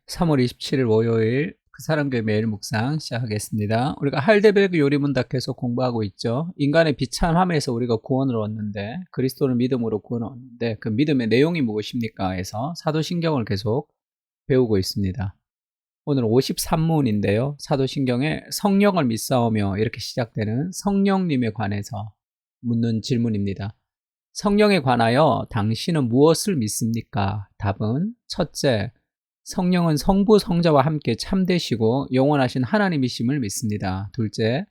3월 27일 월요일 그 사람교회 매일 묵상 시작하겠습니다. 우리가 할데베르크 요리문답 계속 공부하고 있죠. 인간의 비참함에서 우리가 구원을 얻는데, 그리스도를 믿음으로 구원을 얻는데 그 믿음의 내용이 무엇입니까? 해서 사도신경을 계속 배우고 있습니다. 오늘 53문인데요. 사도신경에 성령을 믿사오며 이렇게 시작되는 성령님에 관해서 묻는 질문입니다. 성령에 관하여 당신은 무엇을 믿습니까? 답은 첫째, 성령은 성부 성자와 함께 참되시고 영원하신 하나님이심을 믿습니다. 둘째,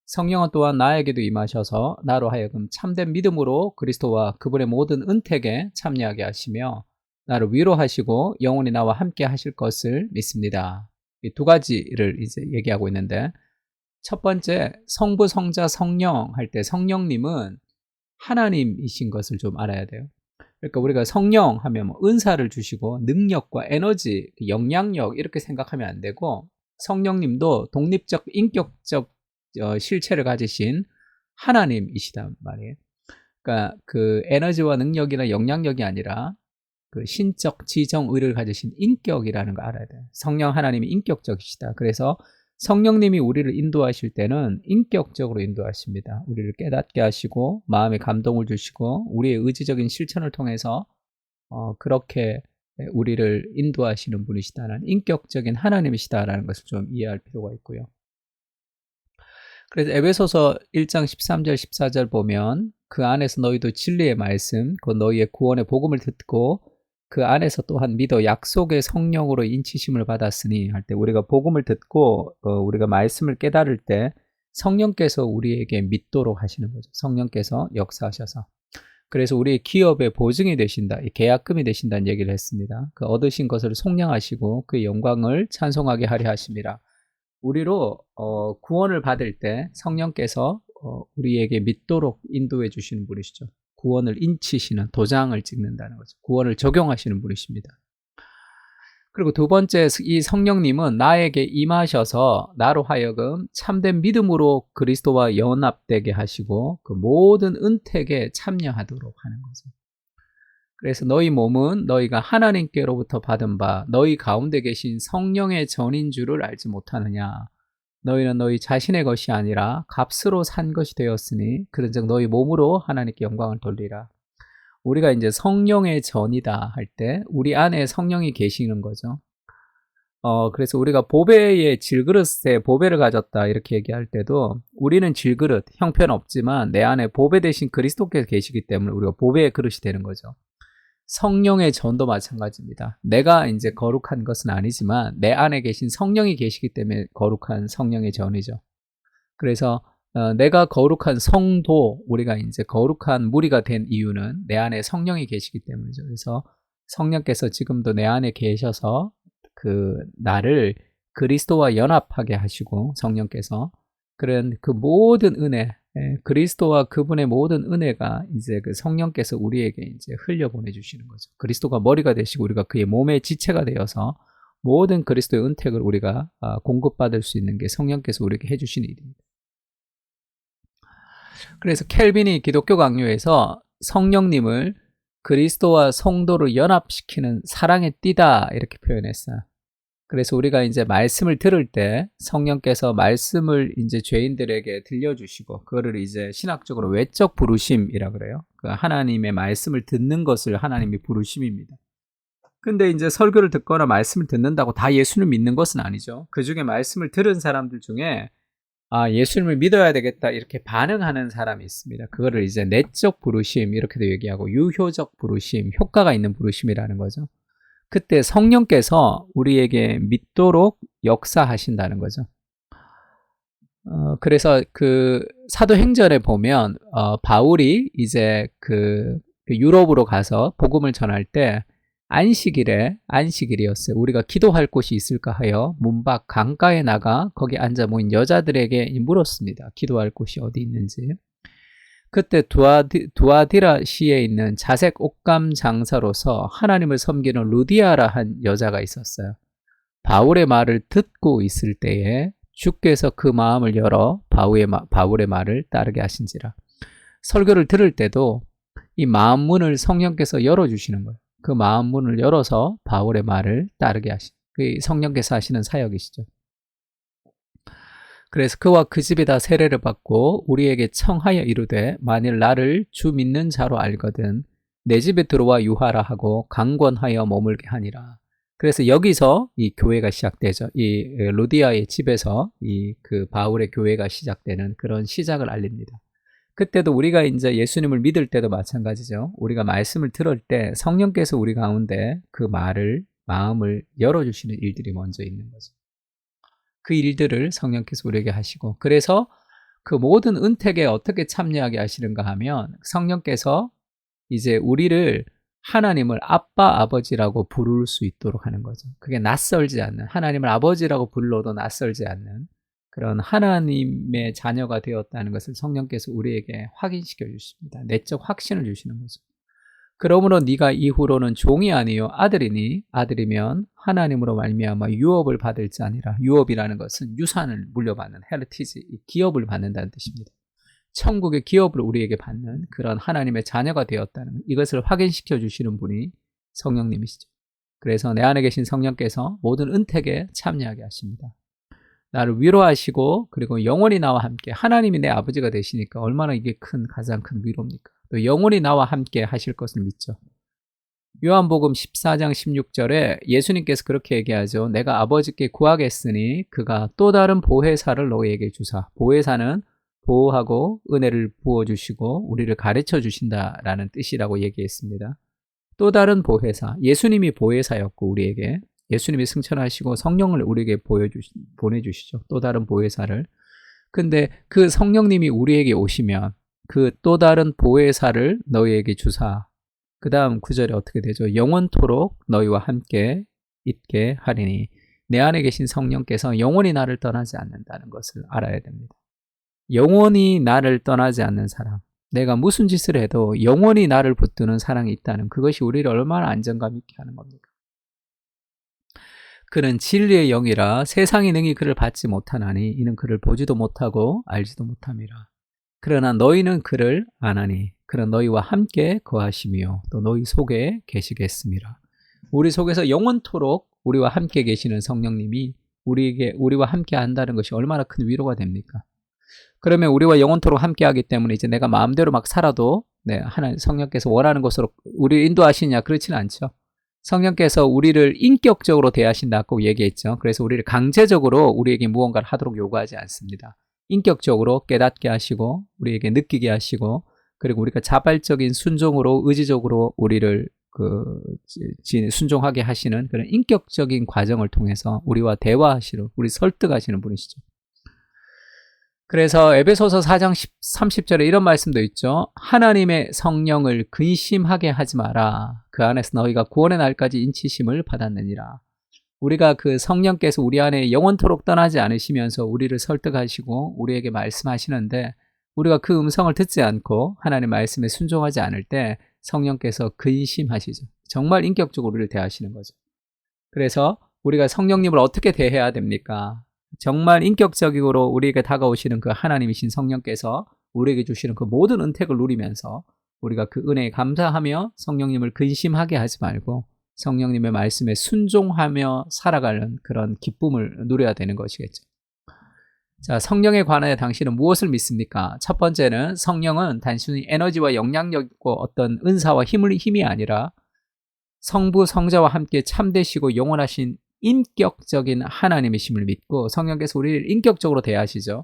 성령은 또한 나에게도 임하셔서 나로 하여금 참된 믿음으로 그리스도와 그분의 모든 은택에 참여하게 하시며 나를 위로하시고 영원히 나와 함께 하실 것을 믿습니다. 이 두 가지를 이제 얘기하고 있는데, 첫 번째, 성부 성자 성령 할 때 성령님은 하나님이신 것을 좀 알아야 돼요. 그러니까 우리가 성령 하면 뭐 은사를 주시고 능력과 에너지, 영향력 이렇게 생각하면 안 되고, 성령님도 독립적 인격적 실체를 가지신 하나님이시단 말이에요. 그러니까 그 에너지와 능력이나 영향력이 아니라 그 신적 지정 의를 가지신 인격이라는 거 알아야 돼요. 성령 하나님이 인격적이시다. 그래서 성령님이 우리를 인도하실 때는 인격적으로 인도하십니다. 우리를 깨닫게 하시고 마음에 감동을 주시고 우리의 의지적인 실천을 통해서 그렇게 우리를 인도하시는 분이시다는, 인격적인 하나님이시다라는 것을 좀 이해할 필요가 있고요. 그래서 에베소서 1장 13절 14절 보면 그 안에서 너희도 진리의 말씀, 그 너희의 구원의 복음을 듣고 그 안에서 또한 믿어 약속의 성령으로 인치심을 받았으니 할 때, 우리가 복음을 듣고 우리가 말씀을 깨달을 때 성령께서 우리에게 믿도록 하시는 거죠. 성령께서 역사하셔서. 그래서 우리의 기업의 보증이 되신다, 계약금이 되신다는 얘기를 했습니다. 그 얻으신 것을 속량하시고 그 영광을 찬송하게 하려 하심이라. 우리로 구원을 받을 때 성령께서 우리에게 믿도록 인도해 주시는 분이시죠. 구원을 인치시는, 도장을 찍는다는 거죠. 구원을 적용하시는 분이십니다. 그리고 두 번째, 이 성령님은 나에게 임하셔서 나로 하여금 참된 믿음으로 그리스도와 연합되게 하시고 그 모든 은택에 참여하도록 하는 거죠. 그래서 너희 몸은 너희가 하나님께로부터 받은 바 너희 가운데 계신 성령의 전인 줄을 알지 못하느냐. 너희는 너희 자신의 것이 아니라 값으로 산 것이 되었으니 그런즉 너희 몸으로 하나님께 영광을 돌리라. 우리가 이제 성령의 전이다 할 때 우리 안에 성령이 계시는 거죠. 그래서 우리가 보배의 질그릇에 보배를 가졌다 이렇게 얘기할 때도 우리는 질그릇, 형편없지만 내 안에 보배 대신 그리스도께서 계시기 때문에 우리가 보배의 그릇이 되는 거죠. 성령의 전도 마찬가지입니다. 내가 이제 거룩한 것은 아니지만 내 안에 계신 성령이 계시기 때문에 거룩한 성령의 전이죠. 그래서 내가 거룩한 성도, 우리가 이제 거룩한 무리가 된 이유는 내 안에 성령이 계시기 때문이죠. 그래서 성령께서 지금도 내 안에 계셔서 그 나를 그리스도와 연합하게 하시고, 성령께서 그런 그 모든 은혜, 그리스도와 그분의 모든 은혜가 이제 그 성령께서 우리에게 이제 흘려 보내주시는 거죠. 그리스도가 머리가 되시고 우리가 그의 몸의 지체가 되어서 모든 그리스도의 은택을 우리가 공급받을 수 있는 게 성령께서 우리에게 해주시는 일입니다. 그래서 켈빈이 기독교 강요에서 성령님을 그리스도와 성도를 연합시키는 사랑의 띠다 이렇게 표현했어요. 그래서 우리가 이제 말씀을 들을 때 성령께서 말씀을 이제 죄인들에게 들려주시고 그거를 이제 신학적으로 외적 부르심이라 그래요. 그 하나님의 말씀을 듣는 것을 하나님이 부르심입니다. 근데 이제 설교를 듣거나 말씀을 듣는다고 다 예수를 믿는 것은 아니죠. 그 중에 말씀을 들은 사람들 중에 예수님을 믿어야 되겠다 이렇게 반응하는 사람이 있습니다. 그거를 이제 내적 부르심 이렇게도 얘기하고 유효적 부르심, 효과가 있는 부르심이라는 거죠. 그때 성령께서 우리에게 믿도록 역사하신다는 거죠. 그래서 그 사도행전에 보면 바울이 이제 그 유럽으로 가서 복음을 전할 때 안식일이었어요. 우리가 기도할 곳이 있을까 하여 문 밖 강가에 나가 거기 앉아 모인 여자들에게 물었습니다. 기도할 곳이 어디 있는지. 그때 두아디라 시에 있는 자색 옷감 장사로서 하나님을 섬기는 루디아라 한 여자가 있었어요. 바울의 말을 듣고 있을 때에 주께서 그 마음을 열어 바울의 말을 따르게 하신지라. 설교를 들을 때도 이 마음 문을 성령께서 열어주시는 거예요. 그 마음 문을 열어서 바울의 말을 따르게 하신. 그 성령께서 하시는 사역이시죠. 그래서 그와 그 집이 다 세례를 받고 우리에게 청하여 이르되 만일 나를 주 믿는 자로 알거든 내 집에 들어와 유하라 하고 강권하여 머물게 하니라. 그래서 여기서 이 교회가 시작되죠. 이 루디아의 집에서 이 그 바울의 교회가 시작되는 그런 시작을 알립니다. 그때도 우리가 이제 예수님을 믿을 때도 마찬가지죠. 우리가 말씀을 들을 때 성령께서 우리 가운데 그 마음을 열어주시는 일들이 먼저 있는 거죠. 그 일들을 성령께서 우리에게 하시고, 그래서 그 모든 은택에 어떻게 참여하게 하시는가 하면 성령께서 이제 우리를 하나님을 아빠, 아버지라고 부를 수 있도록 하는 거죠. 그게 낯설지 않는, 하나님을 아버지라고 불러도 낯설지 않는 그런 하나님의 자녀가 되었다는 것을 성령께서 우리에게 확인시켜 주십니다. 내적 확신을 주시는 거죠. 그러므로 네가 이후로는 종이 아니요 아들이니 아들이면 하나님으로 말미암아 유업을 받을 자니라. 유업이라는 것은 유산을 물려받는 헤리티지, 기업을 받는다는 뜻입니다. 천국의 기업을 우리에게 받는 그런 하나님의 자녀가 되었다는 이것을 확인시켜 주시는 분이 성령님이시죠. 그래서 내 안에 계신 성령께서 모든 은택에 참여하게 하십니다. 나를 위로하시고 그리고 영원히 나와 함께, 하나님이 내 아버지가 되시니까 얼마나 이게 가장 큰 위로입니까? 또 영원히 나와 함께 하실 것을 믿죠. 요한복음 14장 16절에 예수님께서 그렇게 얘기하죠. 내가 아버지께 구하겠으니 그가 또 다른 보혜사를 너희에게 주사. 보혜사는 보호하고 은혜를 부어주시고 우리를 가르쳐 주신다라는 뜻이라고 얘기했습니다. 또 다른 보혜사, 예수님이 보혜사였고 우리에게 예수님이 승천하시고 성령을 우리에게 보내주시죠. 또 다른 보혜사를. 근데 그 성령님이 우리에게 오시면 그 또 다른 보혜사를 너희에게 주사. 그 다음 구절에 어떻게 되죠? 영원토록 너희와 함께 있게 하리니. 내 안에 계신 성령께서 영원히 나를 떠나지 않는다는 것을 알아야 됩니다. 영원히 나를 떠나지 않는 사랑, 내가 무슨 짓을 해도 영원히 나를 붙드는 사랑이 있다는 그것이 우리를 얼마나 안정감 있게 하는 겁니까? 그는 진리의 영이라 세상이 능히 그를 받지 못하나니 이는 그를 보지도 못하고 알지도 못함이라. 그러나 너희는 그를 아나니 그는 너희와 함께 거하시며 또 너희 속에 계시겠습니다. 우리 속에서 영원토록 우리와 함께 계시는 성령님이 우리와 함께 한다는 것이 얼마나 큰 위로가 됩니까? 그러면 우리와 영원토록 함께 하기 때문에 이제 내가 마음대로 막 살아도 하나님 성령께서 원하는 것으로 우리를 인도하시냐? 그렇지는 않죠. 성령께서 우리를 인격적으로 대하신다고 얘기했죠. 그래서 우리를 강제적으로 우리에게 무언가를 하도록 요구하지 않습니다. 인격적으로 깨닫게 하시고 우리에게 느끼게 하시고 그리고 우리가 자발적인 순종으로 의지적으로 우리를 순종하게 하시는 그런 인격적인 과정을 통해서 우리와 대화하시는, 우리 설득하시는 분이시죠. 그래서 에베소서 4장 30절에 이런 말씀도 있죠. 하나님의 성령을 근심하게 하지 마라. 그 안에서 너희가 구원의 날까지 인치심을 받았느니라. 우리가 그 성령께서 우리 안에 영원토록 떠나지 않으시면서 우리를 설득하시고 우리에게 말씀하시는데 우리가 그 음성을 듣지 않고 하나님 말씀에 순종하지 않을 때 성령께서 근심하시죠. 정말 인격적으로 우리를 대하시는 거죠. 그래서 우리가 성령님을 어떻게 대해야 됩니까? 정말 인격적으로 우리에게 다가오시는 그 하나님이신 성령께서 우리에게 주시는 그 모든 은택을 누리면서 우리가 그 은혜에 감사하며 성령님을 근심하게 하지 말고 성령님의 말씀에 순종하며 살아가는 그런 기쁨을 누려야 되는 것이겠죠. 자, 성령에 관하여 당신은 무엇을 믿습니까? 첫 번째는 성령은 단순히 에너지와 영향력이고 어떤 은사와 힘이 아니라 성부, 성자와 함께 참되시고 영원하신 인격적인 하나님이심을 믿고 성령께서 우리를 인격적으로 대하시죠.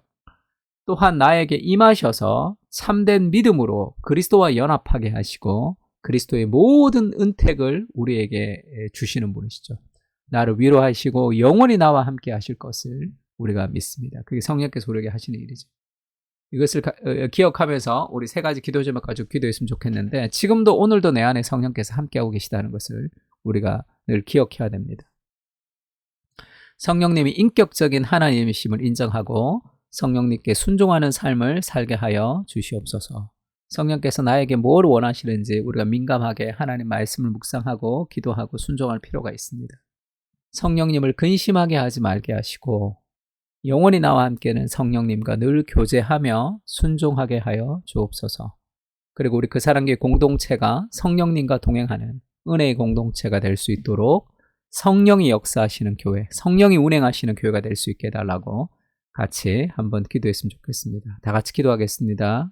또한 나에게 임하셔서 참된 믿음으로 그리스도와 연합하게 하시고 그리스도의 모든 은택을 우리에게 주시는 분이시죠. 나를 위로하시고 영원히 나와 함께 하실 것을 우리가 믿습니다. 그게 성령께서 우리에게 하시는 일이죠. 이것을 기억하면서 우리 세 가지 기도 제목 가지고 기도했으면 좋겠는데 지금도 오늘도 내 안에 성령께서 함께하고 계시다는 것을 우리가 늘 기억해야 됩니다. 성령님이 인격적인 하나님이심을 인정하고 성령님께 순종하는 삶을 살게 하여 주시옵소서. 성령께서 나에게 뭘 원하시는지 우리가 민감하게 하나님 말씀을 묵상하고 기도하고 순종할 필요가 있습니다. 성령님을 근심하게 하지 말게 하시고 영원히 나와 함께는 성령님과 늘 교제하며 순종하게 하여 주옵소서. 그리고 우리 그 사랑교회 공동체가 성령님과 동행하는 은혜의 공동체가 될 수 있도록 성령이 역사하시는 교회, 성령이 운행하시는 교회가 될 수 있게 해달라고 같이 한번 기도했으면 좋겠습니다. 다 같이 기도하겠습니다.